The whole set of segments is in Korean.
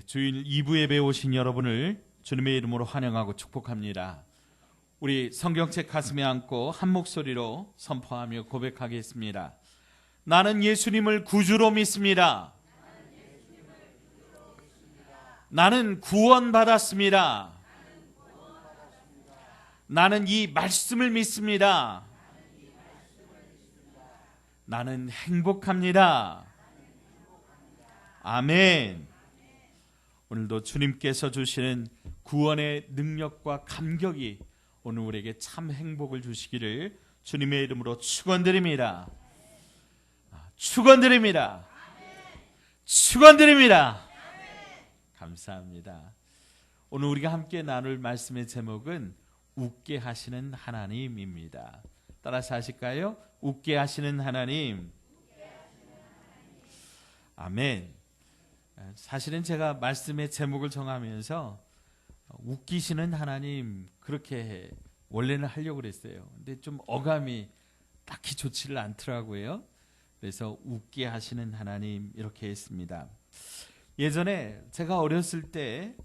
주일 2부 예배에 오신 여러분을 주님의 이름으로 환영하고 축복합니다. 우리 성경책 가슴에 안고 한 목소리로 선포하며 고백하겠습니다. 나는 예수님을 구주로 믿습니다. 나는 구원받았습니다. 나는 이 말씀을 믿습니다. 나는 행복합니다. 아멘. 오늘도 주님께서 주시는 구원의 능력과 감격이 오늘 우리에게 참 행복을 주시기를 주님의 이름으로 축원드립니다. 축원드립니다. 축원드립니다. 감사합니다. 오늘 우리가 함께 나눌 말씀의 제목은 웃게 하시는 하나님입니다. 따라서 하실까요? 웃게 하시는 하나님. 아멘. 사실은 제가 말씀의 제목을 정하면서 웃기시는 하나님 그렇게 원래는 하려고 그랬어요. 근데 좀 어감이 딱히 좋지를 않더라고요. 그래서 웃게 하시는 하나님 이렇게 했습니다. 예전에 제가 어렸을 때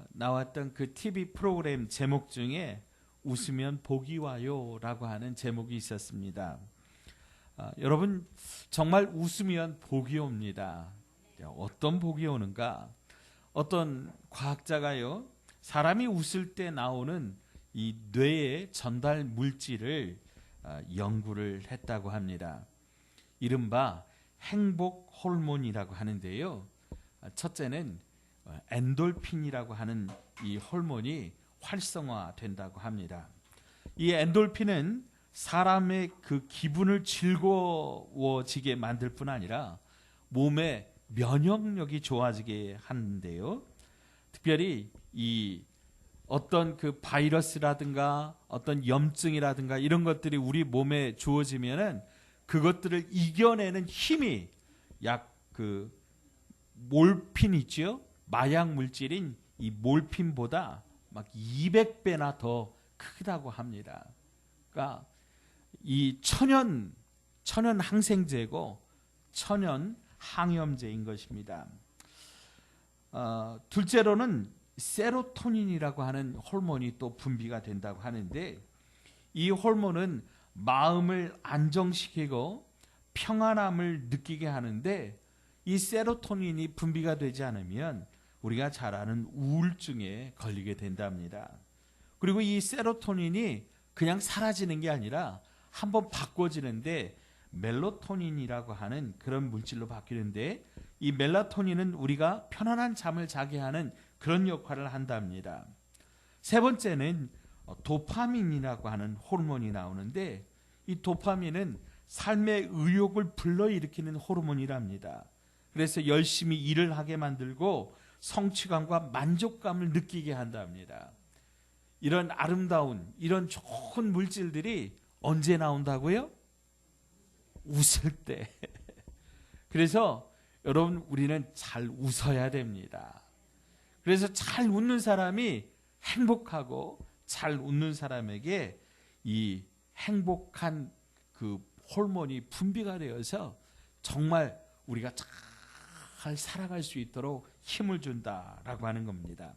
나왔던 그 TV 프로그램 제목 중에 웃으면 복이 와요 라고 하는 제목이 있었습니다. 여러분 정말 웃으면 복이 옵니다. 어떤 복이 오는가? 어떤 과학자가요, 사람이 웃을 때 나오는 이 뇌의 전달 물질을 연구를 했다고 합니다. 이른바 행복 호르몬이라고 하는데요. 첫째는 엔돌핀이라고 하는 이 호르몬이 활성화된다고 합니다. 이 엔돌핀은 사람의 그 기분을 즐거워지게 만들 뿐 아니라 몸의 면역력이 좋아지게 하는데요. 특별히 이 어떤 그 바이러스라든가 어떤 염증이라든가 이런 것들이 우리 몸에 주어지면은 그것들을 이겨내는 힘이 약 그 몰핀 있죠? 마약 물질인 이 몰핀보다 막 200배나 더 크다고 합니다. 그러니까 이 천연 항생제고 천연 항염제인 것입니다. 둘째로는 세로토닌이라고 하는 호르몬이 또 분비가 된다고 하는데, 이 호르몬은 마음을 안정시키고 평안함을 느끼게 하는데, 이 세로토닌이 분비가 되지 않으면 우리가 잘 아는 우울증에 걸리게 된답니다. 그리고 이 세로토닌이 그냥 사라지는 게 아니라 한번 바꿔지는데 멜라토닌이라고 하는 그런 물질로 바뀌는데, 이 멜라토닌은 우리가 편안한 잠을 자게 하는 그런 역할을 한답니다. 세 번째는 도파민이라고 하는 호르몬이 나오는데, 이 도파민은 삶의 의욕을 불러일으키는 호르몬이랍니다. 그래서 열심히 일을 하게 만들고 성취감과 만족감을 느끼게 한답니다. 이런 아름다운, 이런 좋은 물질들이 언제 나온다고요? 웃을 때. 그래서 여러분, 우리는 잘 웃어야 됩니다. 그래서 잘 웃는 사람이 행복하고, 잘 웃는 사람에게 이 행복한 그 호르몬이 분비가 되어서 정말 우리가 잘 살아갈 수 있도록 힘을 준다라고 하는 겁니다.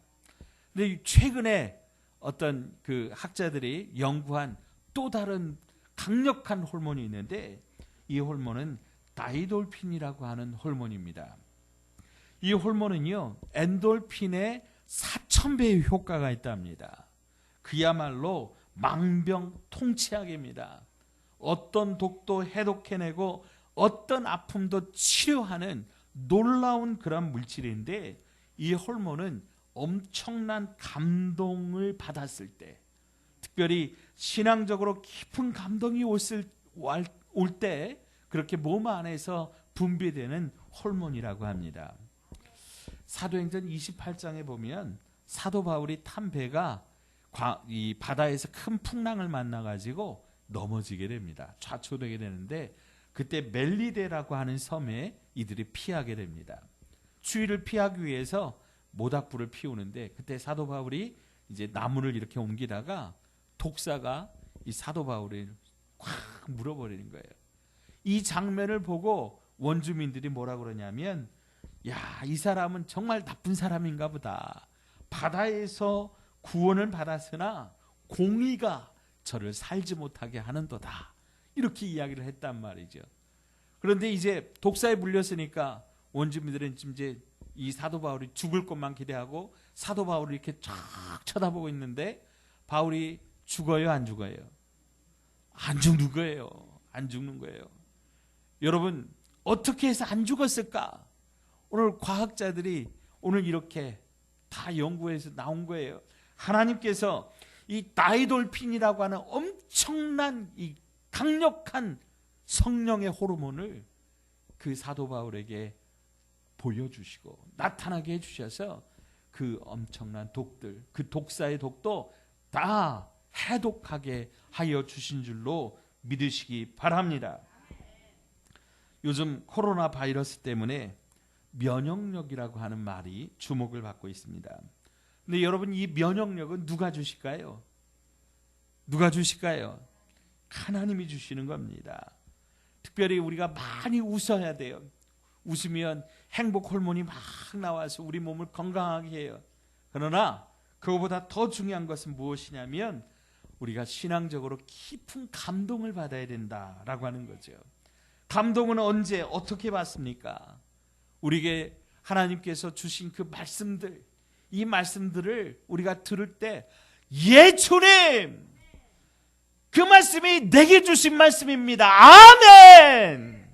근데 최근에 어떤 그 학자들이 연구한 또 다른 강력한 호르몬이 있는데, 이 호르몬은 다이돌핀이라고 하는 호르몬입니다. 이 호르몬은요, 엔돌핀의 4000배의 효과가 있답니다. 그야말로 망병통치약입니다. 어떤 독도 해독해내고 어떤 아픔도 치료하는 놀라운 그런 물질인데, 이 호르몬은 엄청난 감동을 받았을 때, 특별히 신앙적으로 깊은 감동이 올 때 그렇게 몸 안에서 분비되는 호르몬이라고 합니다. 사도행전 28장에 보면 사도 바울이 탄 배가 이 바다에서 큰 풍랑을 만나가지고 넘어지게 됩니다. 좌초되게 되는데, 그때 멜리데라고 하는 섬에 이들이 피하게 됩니다. 추위를 피하기 위해서 모닥불을 피우는데, 그때 사도 바울이 이제 나무를 이렇게 옮기다가 독사가 이 사도 바울을 꽉 물어버리는 거예요. 이 장면을 보고 원주민들이 뭐라 그러냐면, 야, 이 사람은 정말 나쁜 사람인가 보다. 바다에서 구원을 받았으나 공의가 저를 살지 못하게 하는도다. 이렇게 이야기를 했단 말이죠. 그런데 이제 독사에 물렸으니까 원주민들은 이제 이 사도 바울이 죽을 것만 기대하고 사도 바울을 이렇게 쫙 쳐다보고 있는데 바울이 죽어요, 안 죽어요? 안 죽는 거예요. 안 죽는 거예요. 여러분, 어떻게 해서 안 죽었을까? 오늘 과학자들이 오늘 이렇게 다 연구해서 나온 거예요. 하나님께서 이 다이돌핀이라고 하는 엄청난 이 강력한 성령의 호르몬을 그 사도 바울에게 보여주시고 나타나게 해주셔서 그 엄청난 독들, 그 독사의 독도 다 해독하게 하여 주신 줄로 믿으시기 바랍니다. 요즘 코로나 바이러스 때문에 면역력이라고 하는 말이 주목을 받고 있습니다. 근데 여러분, 이 면역력은 누가 주실까요? 누가 주실까요? 하나님이 주시는 겁니다. 특별히 우리가 많이 웃어야 돼요. 웃으면 행복 호르몬이 막 나와서 우리 몸을 건강하게 해요. 그러나 그거보다 더 중요한 것은 무엇이냐면 우리가 신앙적으로 깊은 감동을 받아야 된다라고 하는 거죠. 감동은 언제 어떻게 받습니까? 우리에게 하나님께서 주신 그 말씀들, 이 말씀들을 우리가 들을 때 예수님, 그 말씀이 내게 주신 말씀입니다. 아멘!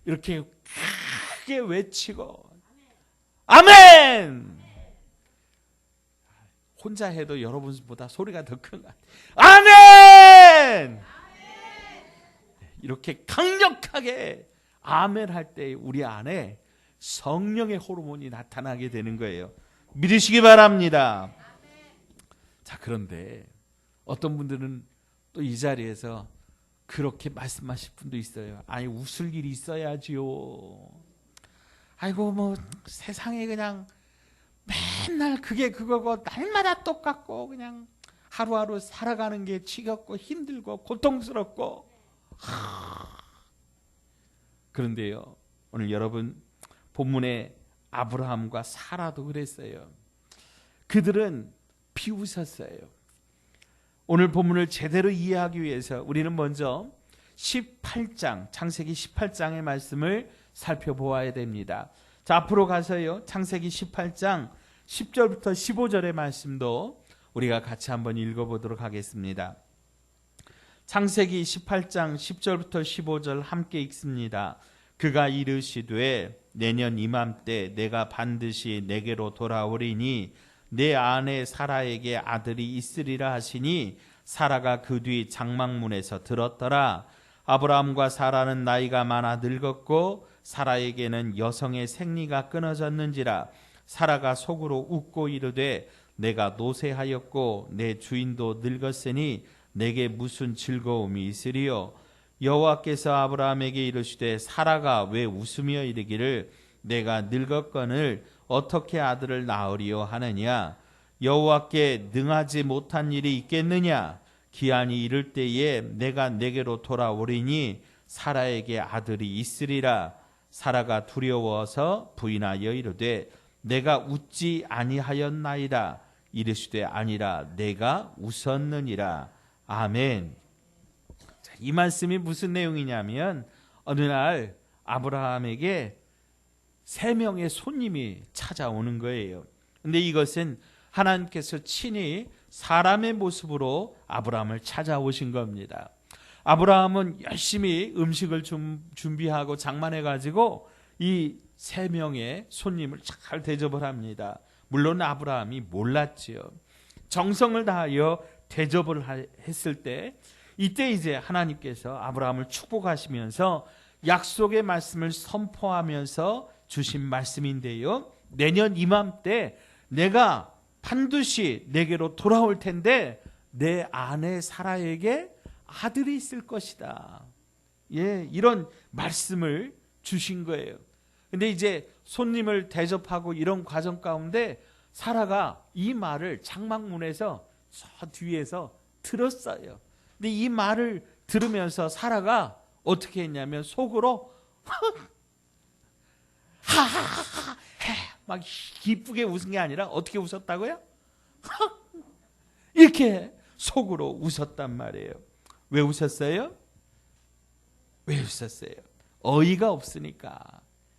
이렇게 크게 외치고 아멘! 혼자 해도 여러분보다 소리가 더 큰 것 같아요. 아멘! 이렇게 강력하게 아멘 할 때 우리 안에 성령의 호르몬이 나타나게 되는 거예요. 믿으시기 바랍니다. 자, 그런데 어떤 분들은 또 이 자리에서 그렇게 말씀하실 분도 있어요. 아니, 웃을 일이 있어야지요. 아이고, 뭐 세상에 그냥 맨날 그게 그거고 날마다 똑같고 그냥 하루하루 살아가는 게 지겹고 힘들고 고통스럽고. 그런데요, 오늘 여러분 본문에 아브라함과 사라도 그랬어요. 그들은 비웃었어요. 오늘 본문을 제대로 이해하기 위해서 우리는 먼저 18장, 창세기 18장의 말씀을 살펴보아야 됩니다. 자, 앞으로 가서요, 창세기 18장 10절부터 15절의 말씀도 우리가 같이 한번 읽어보도록 하겠습니다. 창세기 18장 10절부터 15절 함께 읽습니다. 그가 이르시되 내년 이맘때 내가 반드시 내게로 돌아오리니 내 아내 사라에게 아들이 있으리라 하시니 사라가 그 뒤 장막문에서 들었더라. 아브라함과 사라는 나이가 많아 늙었고 사라에게는 여성의 생리가 끊어졌는지라. 사라가 속으로 웃고 이르되 내가 노쇠하였고 내 주인도 늙었으니 내게 무슨 즐거움이 있으리요. 여호와께서 아브라함에게 이르시되 사라가 왜 웃으며 이르기를 내가 늙었거늘 어떻게 아들을 낳으리요 하느냐. 여호와께 능하지 못한 일이 있겠느냐. 기한이 이를 때에 내가 내게로 돌아오리니 사라에게 아들이 있으리라. 사라가 두려워서 부인하여 이르되 내가 웃지 아니하였나이다. 이르시되 아니라 내가 웃었느니라. 아멘. 자, 이 말씀이 무슨 내용이냐면 어느 날 아브라함에게 3명의 손님이 찾아오는 거예요. 근데 이것은 하나님께서 친히 사람의 모습으로 아브라함을 찾아오신 겁니다. 아브라함은 열심히 음식을 준비하고 장만해 가지고 이 3명의 손님을 잘 대접을 합니다. 물론 아브라함이 몰랐지요. 정성을 다하여 대접을 했을 때 이때 이제 하나님께서 아브라함을 축복하시면서 약속의 말씀을 선포하면서 주신 말씀인데요. 내년 이맘때 내가 반드시 내게로 돌아올 텐데 내 아내 사라에게 아들이 있을 것이다. 예, 이런 말씀을 주신 거예요. 근데 이제 손님을 대접하고 이런 과정 가운데 사라가 이 말을 장막문에서 저 뒤에서 들었어요. 근데 이 말을 들으면서 사라가 어떻게 했냐면 속으로 하하하 막 기쁘게 웃은 게 아니라 어떻게 웃었다고요? 이렇게 속으로 웃었단 말이에요. 왜 웃었어요? 왜 웃었어요? 어이가 없으니까.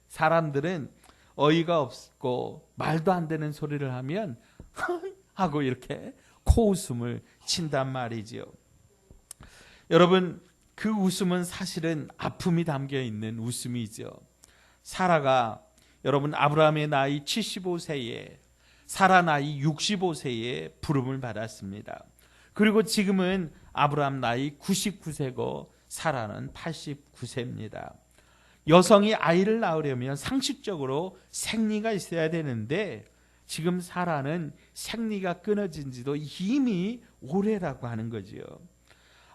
사람들은 어이가 없고 말도 안 되는 소리를 하면 하고 이렇게 코웃음을 친단 말이지요. 여러분, 그 웃음은 사실은 아픔이 담겨 있는 웃음이죠. 사라가 여러분 아브라함의 나이 75세에 사라 나이 65세에 부름을 받았습니다. 그리고 지금은 아브라함 나이 99세고 사라는 89세입니다. 여성이 아이를 낳으려면 상식적으로 생리가 있어야 되는데 지금 사라는 생리가 끊어진 지도 이미 오래라고 하는 거지요.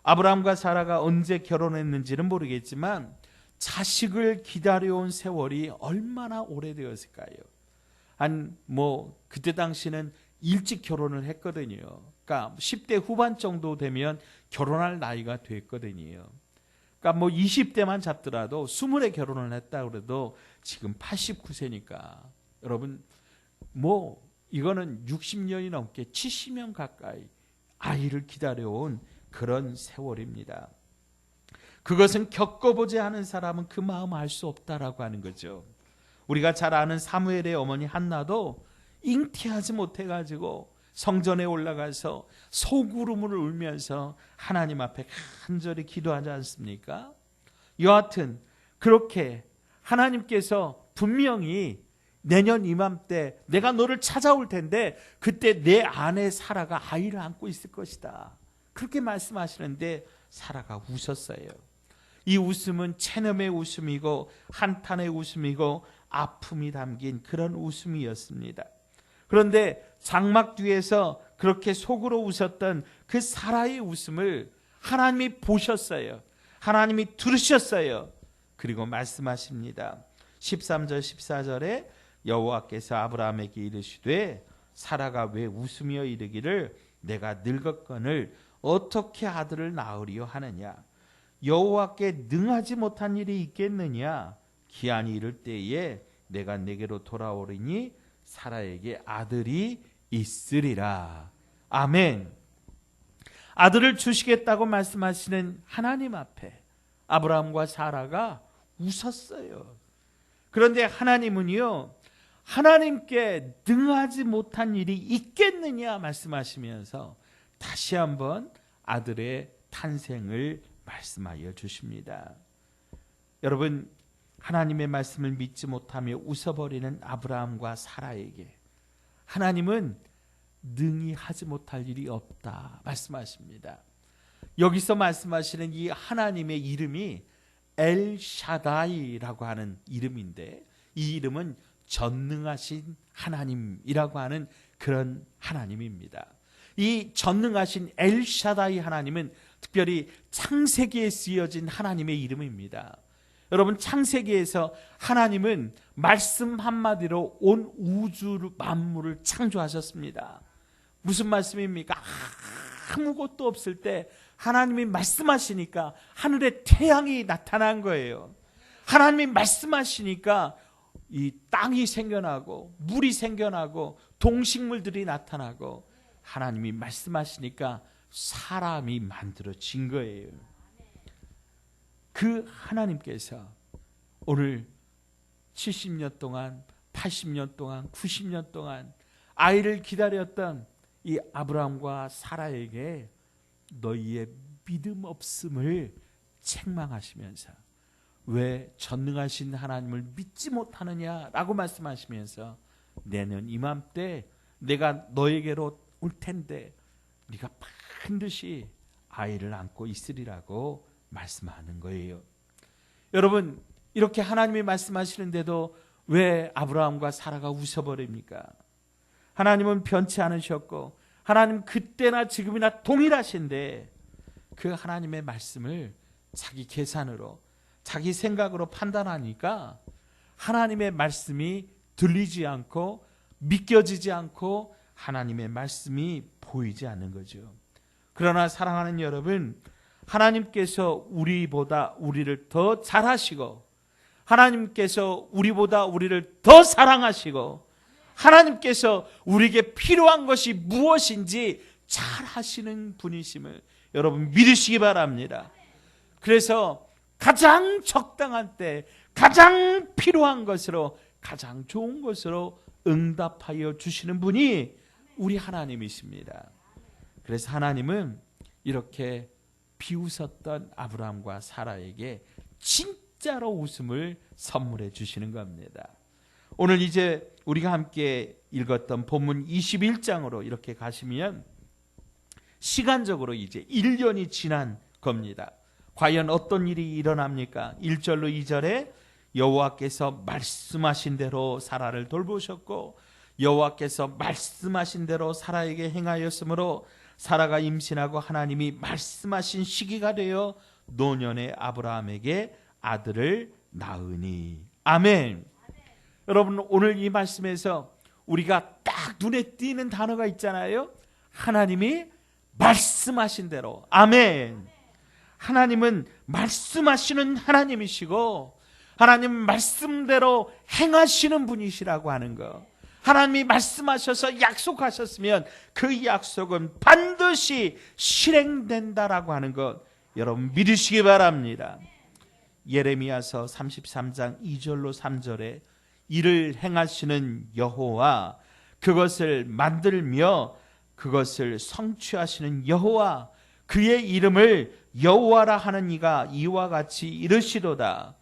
아브라함과 사라가 언제 결혼했는지는 모르겠지만 자식을 기다려온 세월이 얼마나 오래되었을까요? 그때 당시는 일찍 결혼을 했거든요. 그러니까 10대 후반 정도 되면 결혼할 나이가 됐거든요. 그러니까 20대만 잡더라도 20에 결혼을 했다 그래도 지금 89세니까 여러분 이거는 60년이 넘게 70년 가까이 아이를 기다려온 그런 세월입니다. 그것은 겪어보지 않은 사람은 그 마음 알 수 없다라고 하는 거죠. 우리가 잘 아는 사무엘의 어머니 한나도 잉태하지 못해가지고 성전에 올라가서 소구름을 울면서 하나님 앞에 간절히 기도하지 않습니까? 여하튼 그렇게 하나님께서 분명히 내년 이맘때 내가 너를 찾아올 텐데 그때 내 아내 사라가 아이를 안고 있을 것이다. 그렇게 말씀하시는데 사라가 웃었어요. 이 웃음은 체념의 웃음이고 한탄의 웃음이고 아픔이 담긴 그런 웃음이었습니다. 그런데 장막 뒤에서 그렇게 속으로 웃었던 그 사라의 웃음을 하나님이 보셨어요. 하나님이 들으셨어요. 그리고 말씀하십니다. 13절 14절에 여호와께서 아브라함에게 이르시되 사라가 왜 웃으며 이르기를 내가 늙었거늘 어떻게 아들을 낳으리요 하느냐. 여호와께 능하지 못한 일이 있겠느냐. 기한이 이를 때에 내가 내게로 돌아오리니 사라에게 아들이 있으리라. 아멘. 아들을 주시겠다고 말씀하시는 하나님 앞에 아브라함과 사라가 웃었어요. 그런데 하나님은요, 하나님께 능하지 못한 일이 있겠느냐 말씀하시면서 다시 한번 아들의 탄생을 말씀하여 주십니다. 여러분, 하나님의 말씀을 믿지 못하며 웃어버리는 아브라함과 사라에게 하나님은 능히 하지 못할 일이 없다 말씀하십니다. 여기서 말씀하시는 이 하나님의 이름이 엘샤다이라고 하는 이름인데 이 이름은 전능하신 하나님이라고 하는 그런 하나님입니다. 이 전능하신 엘샤다이 하나님은 특별히 창세기에 쓰여진 하나님의 이름입니다. 여러분, 창세기에서 하나님은 말씀 한마디로 온 우주 만물을 창조하셨습니다. 무슨 말씀입니까? 아무것도 없을 때 하나님이 말씀하시니까 하늘에 태양이 나타난 거예요. 하나님이 말씀하시니까 이 땅이 생겨나고 물이 생겨나고 동식물들이 나타나고 하나님이 말씀하시니까 사람이 만들어진 거예요. 그 하나님께서 오늘 70년 동안 80년 동안 90년 동안 아이를 기다렸던 이 아브라함과 사라에게 너희의 믿음 없음을 책망하시면서 왜 전능하신 하나님을 믿지 못하느냐라고 말씀하시면서 내년 이맘때 내가 너에게로 올 텐데 네가 반드시 아이를 안고 있으리라고 말씀하는 거예요. 여러분, 이렇게 하나님이 말씀하시는데도 왜 아브라함과 사라가 웃어버립니까? 하나님은 변치 않으셨고 하나님 그때나 지금이나 동일하신데 그 하나님의 말씀을 자기 계산으로 자기 생각으로 판단하니까 하나님의 말씀이 들리지 않고 믿겨지지 않고 하나님의 말씀이 보이지 않는 거죠. 그러나 사랑하는 여러분, 하나님께서 우리보다 우리를 더 잘하시고 하나님께서 우리보다 우리를 더 사랑하시고 하나님께서 우리에게 필요한 것이 무엇인지 잘 하시는 분이심을 여러분 믿으시기 바랍니다. 그래서 가장 적당한 때 가장 필요한 것으로 가장 좋은 것으로 응답하여 주시는 분이 우리 하나님이십니다. 그래서 하나님은 이렇게 비웃었던 아브라함과 사라에게 진짜로 웃음을 선물해 주시는 겁니다. 오늘 이제 우리가 함께 읽었던 본문 21장으로 이렇게 가시면 시간적으로 이제 1년이 지난 겁니다. 과연 어떤 일이 일어납니까? 1절로 2절에 여호와께서 말씀하신 대로 사라를 돌보셨고 여호와께서 말씀하신 대로 사라에게 행하였으므로 사라가 임신하고 하나님이 말씀하신 시기가 되어 노년의 아브라함에게 아들을 낳으니. 아멘. 여러분 오늘 이 말씀에서 우리가 딱 눈에 띄는 단어가 있잖아요. 하나님이 말씀하신 대로. 아멘. 하나님은 말씀하시는 하나님이시고 하나님 말씀대로 행하시는 분이시라고 하는 것. 하나님이 말씀하셔서 약속하셨으면 그 약속은 반드시 실행된다라고 하는 것 여러분 믿으시기 바랍니다. 예레미야서 33장 2절로 3절에 이를 행하시는 여호와 그것을 만들며 그것을 성취하시는 여호와 그의 이름을 여호와라 하는 이가 이와 같이 이르시도다.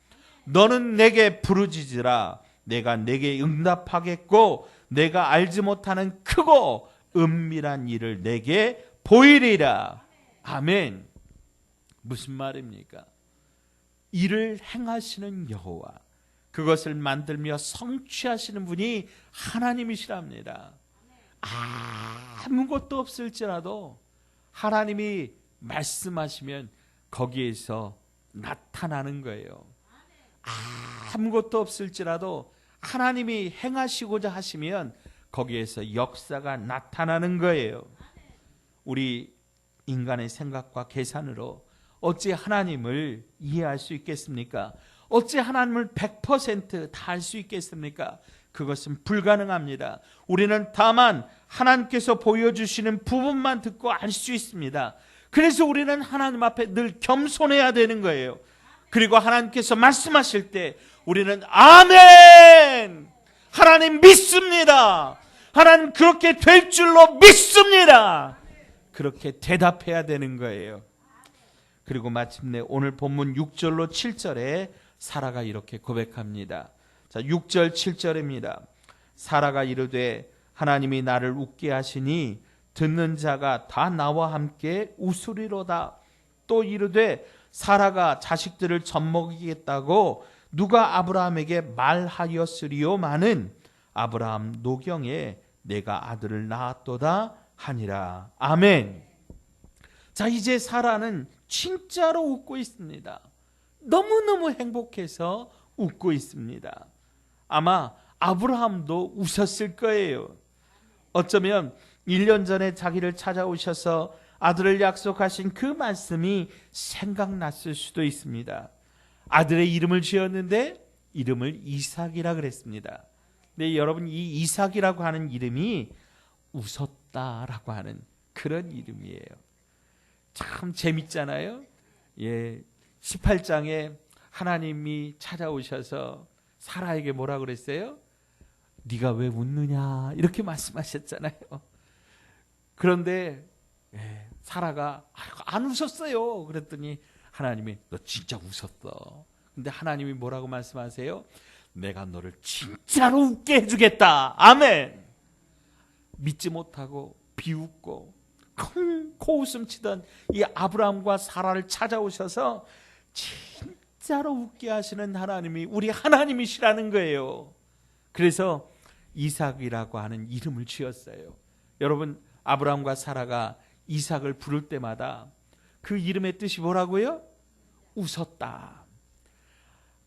너는 내게 부르짖으라. 내가 내게 응답하겠고 내가 알지 못하는 크고 은밀한 일을 내게 보이리라. 아멘. 무슨 말입니까? 이를 행하시는 여호와 그것을 만들며 성취하시는 분이 하나님이시랍니다. 아무것도 없을지라도 하나님이 말씀하시면 거기에서 나타나는 거예요. 아무것도 없을지라도 하나님이 행하시고자 하시면 거기에서 역사가 나타나는 거예요. 우리 인간의 생각과 계산으로 어찌 하나님을 이해할 수 있겠습니까? 어찌 하나님을 100% 다 알 수 있겠습니까? 그것은 불가능합니다. 우리는 다만 하나님께서 보여주시는 부분만 듣고 알 수 있습니다. 그래서 우리는 하나님 앞에 늘 겸손해야 되는 거예요. 그리고 하나님께서 말씀하실 때 우리는 아멘! 하나님 믿습니다. 하나님 그렇게 될 줄로 믿습니다. 그렇게 대답해야 되는 거예요. 그리고 마침내 오늘 본문 6절로 7절에 사라가 이렇게 고백합니다. 자, 6절 7절입니다. 사라가 이르되 하나님이 나를 웃게 하시니 듣는 자가 다 나와 함께 웃으리로다. 또 이르되 사라가 자식들을 젖먹이겠다고 누가 아브라함에게 말하였으리요마는 아브라함 노경에 내가 아들을 낳았도다 하니라. 아멘. 자, 이제 사라는 진짜로 웃고 있습니다. 너무너무 행복해서 웃고 있습니다. 아마 아브라함도 웃었을 거예요. 어쩌면 1년 전에 자기를 찾아오셔서 아들을 약속하신 그 말씀이 생각났을 수도 있습니다. 아들의 이름을 지었는데 이름을 이삭이라 그랬습니다. 근데 여러분 이 이삭이라고 하는 이름이 웃었다라고 하는 그런 이름이에요. 참 재밌잖아요. 예, 18장에 하나님이 찾아오셔서 사라에게 뭐라 그랬어요? 네가 왜 웃느냐 이렇게 말씀하셨잖아요. 그런데 사라가 안 웃었어요. 그랬더니 하나님이 너 진짜 웃었어. 근데 하나님이 뭐라고 말씀하세요? 내가 너를 진짜로 웃게 해주겠다. 아멘. 믿지 못하고 비웃고 큰 코웃음 치던 이 아브라함과 사라를 찾아오셔서 진짜로 웃게 하시는 하나님이 우리 하나님이시라는 거예요. 그래서 이삭이라고 하는 이름을 지었어요. 여러분 아브라함과 사라가 이삭을 부를 때마다 그 이름의 뜻이 뭐라고요? 웃었다.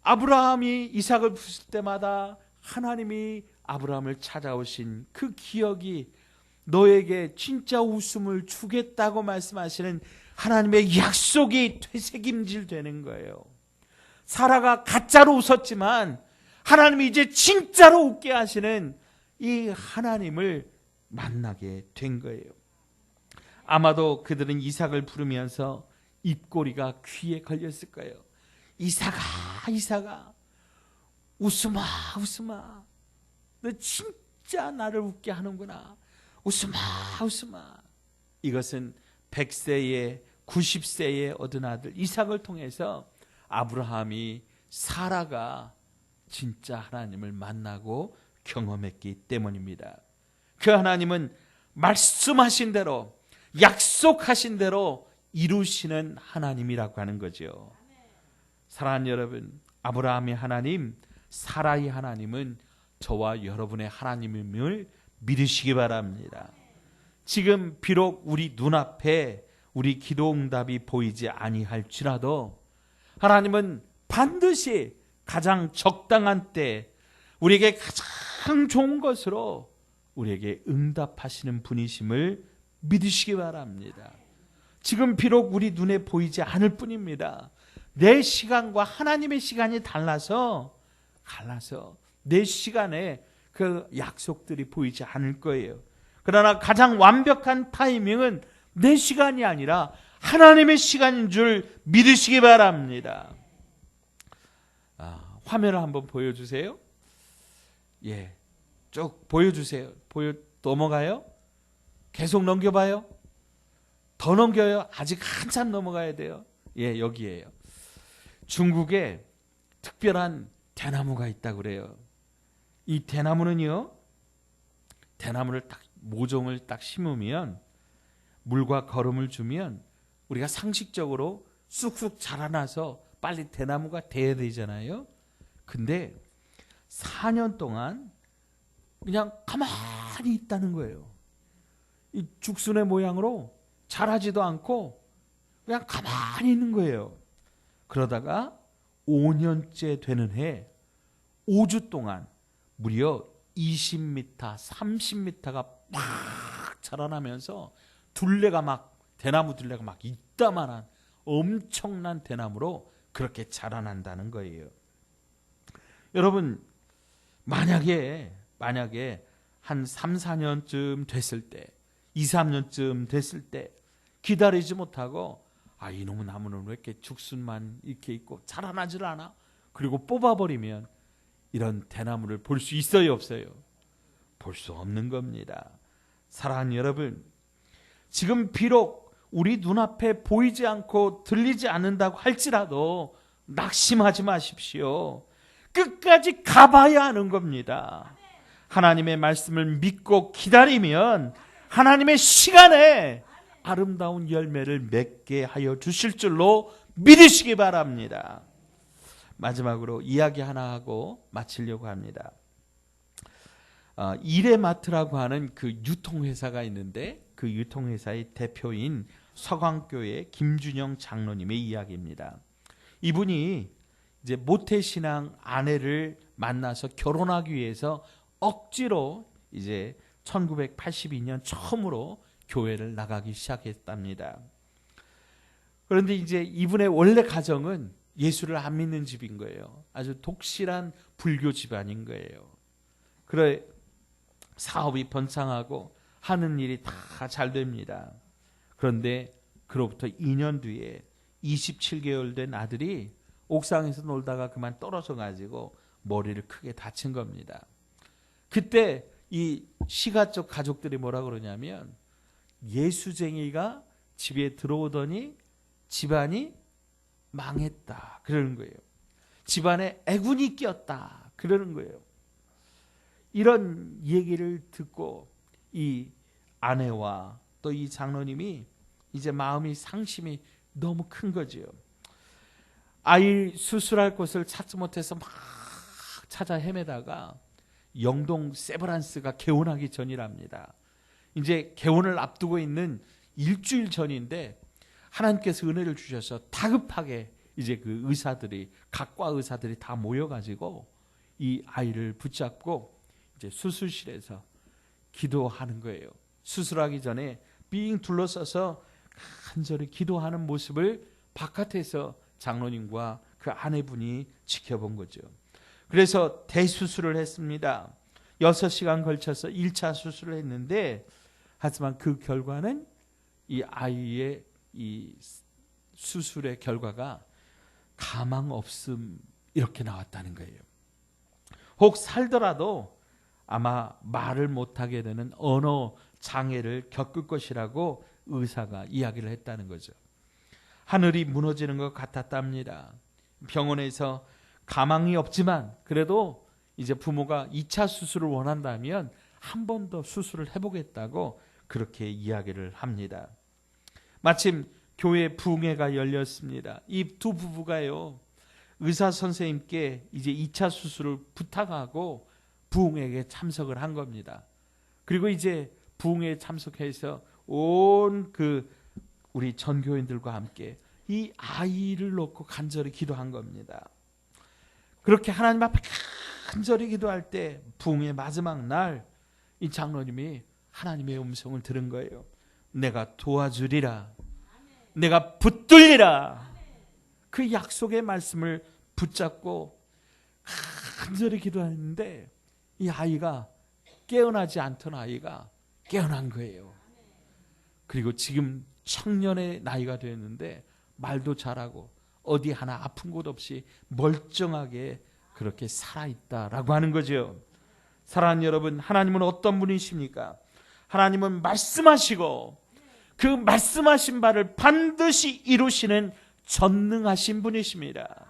아브라함이 이삭을 부를 때마다 하나님이 아브라함을 찾아오신 그 기억이 너에게 진짜 웃음을 주겠다고 말씀하시는 하나님의 약속이 되새김질 되는 거예요. 사라가 가짜로 웃었지만 하나님이 이제 진짜로 웃게 하시는 이 하나님을 만나게 된 거예요. 아마도 그들은 이삭을 부르면서 입꼬리가 귀에 걸렸을 거예요. 이삭아, 이삭아, 웃으마, 웃으마. 너 진짜 나를 웃게 하는구나. 웃으마, 웃으마. 이것은 100세에 90세에 얻은 아들 이삭을 통해서 아브라함이 사라가 진짜 하나님을 만나고 경험했기 때문입니다. 그 하나님은 말씀하신 대로, 약속하신 대로 이루시는 하나님이라고 하는 거죠. 사랑하는 여러분, 아브라함의 하나님, 사라의 하나님은 저와 여러분의 하나님임을 믿으시기 바랍니다. 지금 비록 우리 눈앞에 우리 기도 응답이 보이지 아니할지라도 하나님은 반드시 가장 적당한 때 우리에게 가장 좋은 것으로 우리에게 응답하시는 분이심을 믿으시기 바랍니다. 지금 비록 우리 눈에 보이지 않을 뿐입니다. 내 시간과 하나님의 시간이 달라서 내 시간에 그 약속들이 보이지 않을 거예요. 그러나 가장 완벽한 타이밍은 내 시간이 아니라 하나님의 시간인 줄 믿으시기 바랍니다. 화면을 한번 보여주세요. 예, 쭉 보여주세요. 넘어가요? 계속 넘겨봐요. 더 넘겨요. 아직 한참 넘어가야 돼요. 예, 여기에요. 중국에 특별한 대나무가 있다고 그래요. 이 대나무는요, 대나무를 딱 모종을 딱 심으면 물과 거름을 주면 우리가 상식적으로 쑥쑥 자라나서 빨리 대나무가 돼야 되잖아요. 근데 4년 동안 그냥 가만히 있다는 거예요. 이 죽순의 모양으로 자라지도 않고 그냥 가만히 있는 거예요. 그러다가 5년째 되는 해 5주 동안 무려 20m, 30m가 막 자라나면서 대나무 둘레가 막 이따만한 엄청난 대나무로 그렇게 자라난다는 거예요. 여러분, 만약에 한 3, 4년쯤 됐을 때, 2, 3년쯤 됐을 때 기다리지 못하고 이놈의 나무는 왜 이렇게 죽순만 이렇게 있고 자라나질 않아? 그리고 뽑아버리면 이런 대나무를 볼 수 있어요, 없어요? 볼 수 없는 겁니다. 사랑하는 여러분, 지금 비록 우리 눈앞에 보이지 않고 들리지 않는다고 할지라도 낙심하지 마십시오. 끝까지 가봐야 하는 겁니다. 하나님의 말씀을 믿고 기다리면 하나님의 시간에 아름다운 열매를 맺게 하여 주실 줄로 믿으시기 바랍니다. 마지막으로 이야기 하나 하고 마치려고 합니다. 이레마트라고 하는 그 유통회사가 있는데 그 유통회사의 대표인 서강교회 김준영 장로님의 이야기입니다. 이분이 이제 모태신앙 아내를 만나서 결혼하기 위해서 억지로 이제 1982년 처음으로 교회를 나가기 시작했답니다. 그런데 이제 이분의 원래 가정은 예수를 안 믿는 집인 거예요. 아주 독실한 불교 집안인 거예요. 그래 사업이 번창하고 하는 일이 다 잘 됩니다. 그런데 그로부터 2년 뒤에 27개월 된 아들이 옥상에서 놀다가 그만 떨어져 가지고 머리를 크게 다친 겁니다. 그때 이 시가 쪽 가족들이 뭐라 그러냐면 예수쟁이가 집에 들어오더니 집안이 망했다 그러는 거예요. 집안에 애군이 끼었다 그러는 거예요. 이런 얘기를 듣고 이 아내와 또 이 장로님이 이제 마음이 상심이 너무 큰 거죠. 아이 수술할 곳을 찾지 못해서 막 찾아 헤매다가 영동 세브란스가 개원하기 전이랍니다. 이제 개원을 앞두고 있는 일주일 전인데 하나님께서 은혜를 주셔서 다급하게 이제 그 의사들이 각과 의사들이 다 모여가지고 이 아이를 붙잡고 이제 수술실에서 기도하는 거예요. 수술하기 전에 빙 둘러서서 간절히 기도하는 모습을 바깥에서 장로님과 그 아내분이 지켜본 거죠. 그래서 대수술을 했습니다. 6시간 걸쳐서 1차 수술을 했는데, 하지만 그 결과는 이 아이의 이 수술의 결과가 가망 없음 이렇게 나왔다는 거예요. 혹 살더라도 아마 말을 못하게 되는 언어 장애를 겪을 것이라고 의사가 이야기를 했다는 거죠. 하늘이 무너지는 것 같았답니다. 병원에서 가망이 없지만 그래도 이제 부모가 2차 수술을 원한다면 한 번 더 수술을 해보겠다고 그렇게 이야기를 합니다. 마침 교회 부흥회가 열렸습니다. 이 두 부부가요, 의사 선생님께 이제 2차 수술을 부탁하고 부흥회에 참석을 한 겁니다. 그리고 이제 부흥회에 참석해서 온 우리 전교인들과 함께 이 아이를 놓고 간절히 기도한 겁니다. 그렇게 하나님 앞에 간절히 기도할 때 부흥회 마지막 날 이 장로님이 하나님의 음성을 들은 거예요. 내가 도와주리라. 내가 붙들리라. 그 약속의 말씀을 붙잡고 간절히 기도했는데 이 아이가, 깨어나지 않던 아이가 깨어난 거예요. 그리고 지금 청년의 나이가 되었는데 말도 잘하고 어디 하나 아픈 곳 없이 멀쩡하게 그렇게 살아있다라고 하는 거죠. 사랑하는 여러분, 하나님은 어떤 분이십니까? 하나님은 말씀하시고 그 말씀하신 바를 반드시 이루시는 전능하신 분이십니다.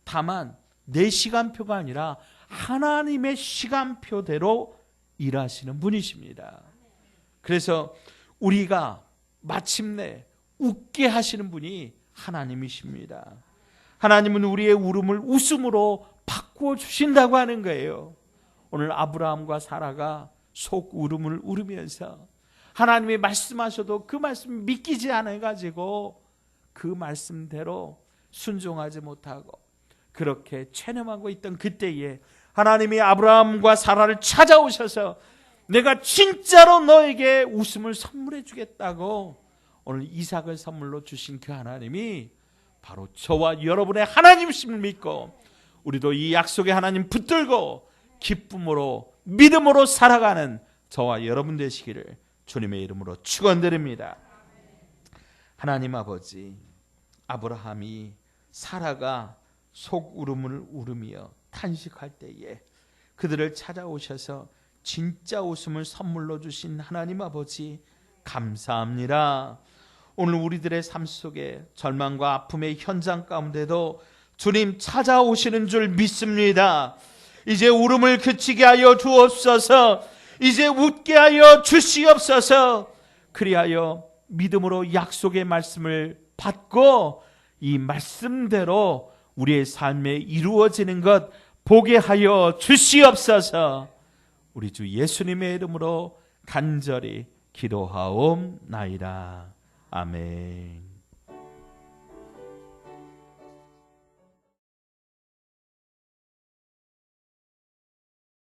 다만 내 시간표가 아니라 하나님의 시간표대로 일하시는 분이십니다. 그래서 우리가 마침내 웃게 하시는 분이 하나님이십니다. 하나님은 우리의 울음을 웃음으로 바꾸어 주신다고 하는 거예요. 오늘 아브라함과 사라가 속 울음을 울으면서 하나님이 말씀하셔도 그 말씀 믿기지 않아가지고 그 말씀대로 순종하지 못하고 그렇게 체념하고 있던 그때에 하나님이 아브라함과 사라를 찾아오셔서 내가 진짜로 너에게 웃음을 선물해 주겠다고 오늘 이삭을 선물로 주신 그 하나님이 바로 저와 여러분의 하나님이심을 믿고 우리도 이 약속의 하나님 붙들고 기쁨으로 믿음으로 살아가는 저와 여러분 되시기를 주님의 이름으로 축원드립니다. 하나님 아버지, 아브라함이 사라가 속 울음을 울으며 탄식할 때에 그들을 찾아오셔서 진짜 웃음을 선물로 주신 하나님 아버지 감사합니다. 오늘 우리들의 삶 속에 절망과 아픔의 현장 가운데도 주님 찾아오시는 줄 믿습니다. 이제 울음을 그치게 하여 주옵소서. 이제 웃게 하여 주시옵소서. 그리하여 믿음으로 약속의 말씀을 받고 이 말씀대로 우리의 삶에 이루어지는 것 보게 하여 주시옵소서. 우리 주 예수님의 이름으로 간절히 기도하옵나이다. 아멘.